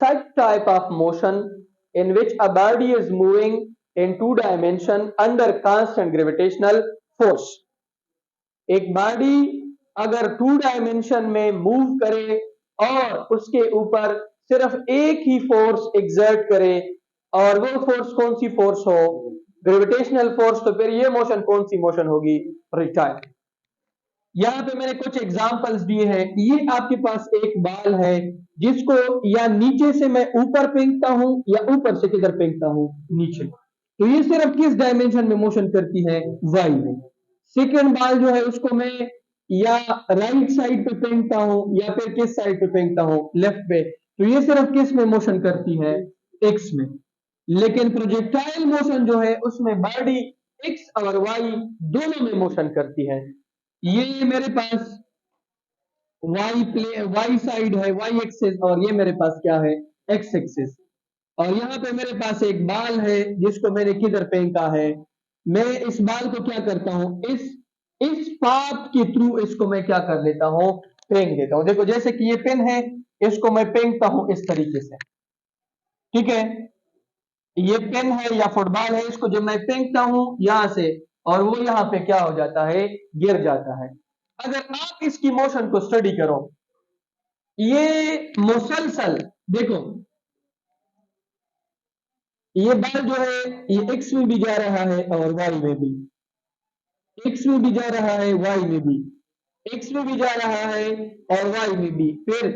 such type of motion in which a body is moving in two dimension under constant gravitational force. एक body अगर to dimension में move करे और उसके ऊपर सिर्फ एक ही फोर्स एग्जर्ट करे और वो फोर्स कौन सी फोर्स हो, ग्रेविटेशनल फोर्स, तो फिर ये मोशन कौन सी मोशन होगी, प्रोजेक्टाइल। यहां पे मैंने कुछ एग्जांपल्स दिए हैं। ये आपके पास एक बॉल है जिसको या नीचे से मैं ऊपर फेंकता हूं या ऊपर से किधर फेंकता हूं, नीचे। तो ये सिर्फ किस डायमेंशन में मोशन करती है, वाई में। सेकेंड बॉल जो है उसको मैं या राइट साइड पे फेंकता हूं या फिर किस साइड पे फेंकता हूं, लेफ्ट पे। तो ये सिर्फ किस में मोशन करती है, एक्स में। लेकिन प्रोजेक्टाइल मोशन जो है उसमें बॉडी एक्स और वाई दोनों में मोशन करती है। ये मेरे पास वाई साइड है, वाई एक्सिस, और ये मेरे पास क्या है, एक्स एक्सिस। और यहाँ पे मेरे पास एक बाल है जिसको मैंने किधर फेंका है, मैं इस बाल को क्या करता हूं, इस पाथ के थ्रू इसको मैं क्या कर लेता हूं, फेंक देता हूं। देखो जैसे कि ये पेन है, इसको मैं फेंकता हूं इस तरीके से, ठीक है। ये पेन है या फुटबॉल है, इसको जब मैं फेंकता हूं यहां से, और वो यहां पे क्या हो जाता है, गिर जाता है। अगर आप इसकी मोशन को स्टडी करो, ये मुसलसल देखो, ये बॉल जो है ये एक्स में भी जा रहा है और वाई में भी, एक्स में भी जा रहा है, वाई में भी, एक्स में भी जा रहा है और वाई में भी, फिर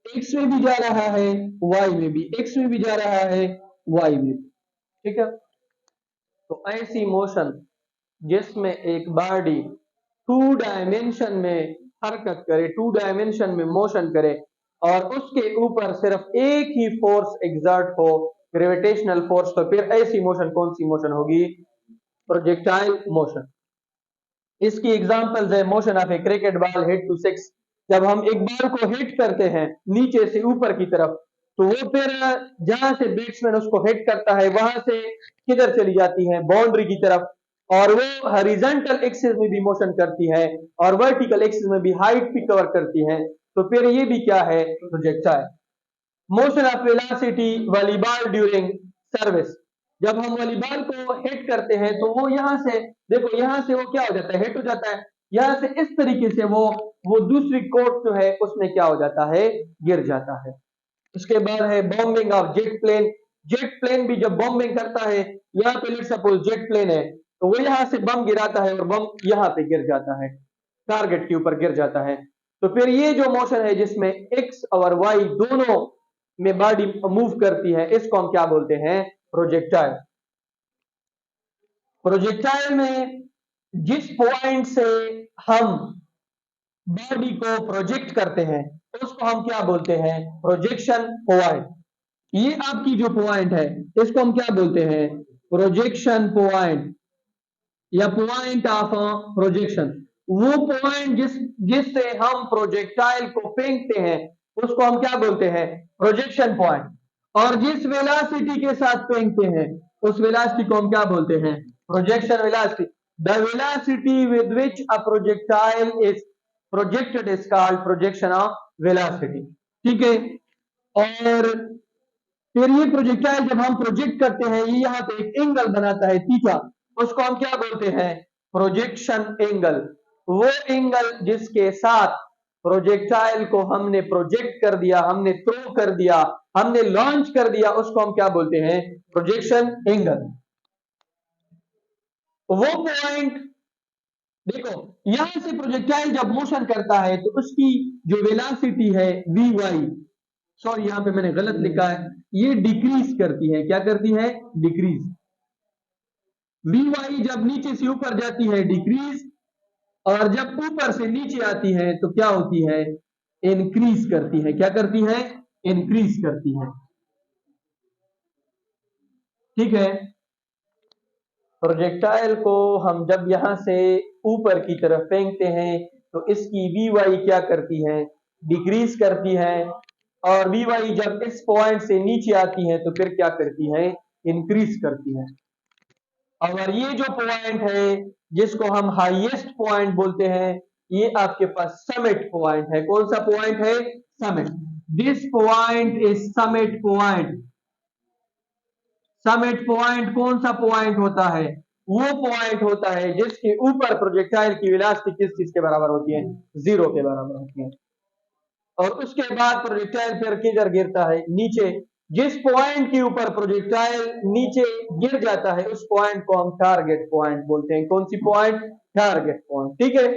एक्स में भी जा रहा है, वाई में भी, एक्स में भी जा रहा है, वाई में भी, ठीक है। तो ऐसी मोशन जिसमें एक बॉडी टू डायमेंशन में हरकत करे, टू डायमेंशन में मोशन करे और उसके ऊपर सिर्फ एक ही फोर्स एग्जर्ट हो, ग्रेविटेशनल फोर्स, तो फिर ऐसी मोशन कौन सी मोशन होगी, प्रोजेक्टाइल मोशन। इसकी एग्जांपल्स है motion of a cricket ball hit to six. जब हम एक बॉल को हिट करते हैं नीचे से ऊपर की तरफ, तो वो फिर जहां से बैट्समैन उसको हिट करता है वहां से किधर चली जाती है, बाउंड्री की तरफ, और वो हॉरिजॉन्टल एक्सिस में भी मोशन करती है और वर्टिकल एक्सिस में भी हाइट भी कवर करती है। तो फिर ये भी क्या है, projectile. Motion of velocity volleyball during service. जब हम वॉलीबॉल को हिट करते हैं तो वो यहां से देखो, यहां से वो क्या हो जाता है, हिट हो जाता है, यहां से इस तरीके से वो दूसरी कोर्ट जो है उसमें क्या हो जाता है, गिर जाता है। उसके बाद है bombing of jet plane. Jet plane भी जब बॉम्बिंग करता है, यहाँ पे लेट सपोज जेट प्लेन है, तो वो यहां से बम गिराता है और बम यहाँ पे गिर जाता है, टारगेट के ऊपर गिर जाता है। तो फिर ये जो मोशन है जिसमें एक्स और वाई दोनों में बॉडी मूव करती है, इसको हम क्या बोलते हैं, प्रोजेक्टाइल। प्रोजेक्टाइल में जिस पॉइंट से हम बॉडी को प्रोजेक्ट करते हैं उसको हम क्या बोलते हैं, प्रोजेक्शन पॉइंट। ये आपकी जो पॉइंट है इसको हम क्या बोलते हैं, प्रोजेक्शन पॉइंट या पॉइंट ऑफ प्रोजेक्शन। वो पॉइंट जिससे हम प्रोजेक्टाइल को फेंकते हैं उसको हम क्या बोलते हैं, प्रोजेक्शन पॉइंट। और जिस वेलोसिटी के साथ फेंकते हैं उस वेलोसिटी को हम क्या बोलते हैं, projection velocity. The velocity with which a projectile is projected is called projection of velocity, ठीक है। और फिर ये प्रोजेक्टाइल जब हम प्रोजेक्ट करते हैं, ये यहाँ पे एक एंगल बनाता है थीटा, उसको हम क्या बोलते हैं, प्रोजेक्शन एंगल। वो एंगल जिसके साथ प्रोजेक्टाइल को हमने प्रोजेक्ट कर दिया, हमने थ्रो कर दिया, हमने लॉन्च कर दिया, उसको हम क्या बोलते हैं, प्रोजेक्शन एंगल। वो पॉइंट देखो, यहां से प्रोजेक्टाइल जब मोशन करता है तो उसकी जो वेलोसिटी है वी वाई, सॉरी यहां पे मैंने गलत लिखा है, ये डिक्रीज करती है, क्या करती है, डिक्रीज। वी वाई जब नीचे से ऊपर जाती है डिक्रीज, और जब ऊपर से नीचे आती है तो क्या होती है, इंक्रीज करती है, क्या करती है, इंक्रीज करती है, ठीक है। प्रोजेक्टाइल को हम जब यहां से ऊपर की तरफ फेंकते हैं तो इसकी वी वाई क्या करती है, डिक्रीज करती है, और वी वाई जब इस पॉइंट से नीचे आती है तो फिर क्या करती है, इंक्रीज करती है। और ये जो पॉइंट है जिसको हम हाईएस्ट पॉइंट बोलते हैं, ये आपके पास समिट पॉइंट है। कौन सा पॉइंट है, summit. This point is summit point. Summit point कौन सा पॉइंट होता है? वो पॉइंट होता है जिसके ऊपर प्रोजेक्टाइल की वेलोसिटी किस चीज के बराबर होती है? 0 के बराबर होती है। और उसके बाद प्रोजेक्टाइल फिर किधर गिरता है? नीचे। जिस पॉइंट के ऊपर प्रोजेक्टाइल नीचे गिर जाता है उस पॉइंट को हम टारगेट पॉइंट बोलते हैं। कौन सी पॉइंट? Target point. ठीक है।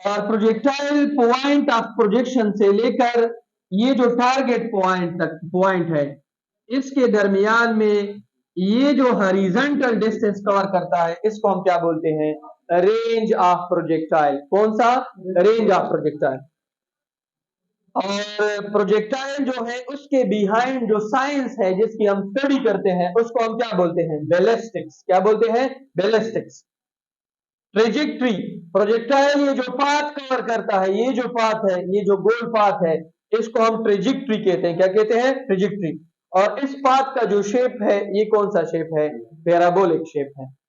और प्रोजेक्टाइल पॉइंट ऑफ प्रोजेक्शन से लेकर ये जो टारगेट पॉइंट तक पॉइंट है, इसके दरमियान में ये जो हॉरिजॉन्टल डिस्टेंस कवर करता है इसको हम क्या बोलते हैं? Range of projectile. कौन सा? Range of projectile. और प्रोजेक्टाइल जो है उसके बिहाइंड जो साइंस है जिसकी हम स्टडी करते हैं उसको हम क्या बोलते हैं? बैलिस्टिक्स। क्या बोलते हैं? बैलिस्टिक्स। ट्रेजेक्ट्री, प्रोजेक्टाइल ये जो पाथ कवर करता है, ये जो पाथ है, ये जो गोल पाथ है, इसको हम ट्रेजेक्ट्री कहते हैं। क्या कहते हैं? ट्रेजेक्ट्री। और इस पाथ का जो शेप है ये कौन सा शेप है? पैराबोलिक शेप है।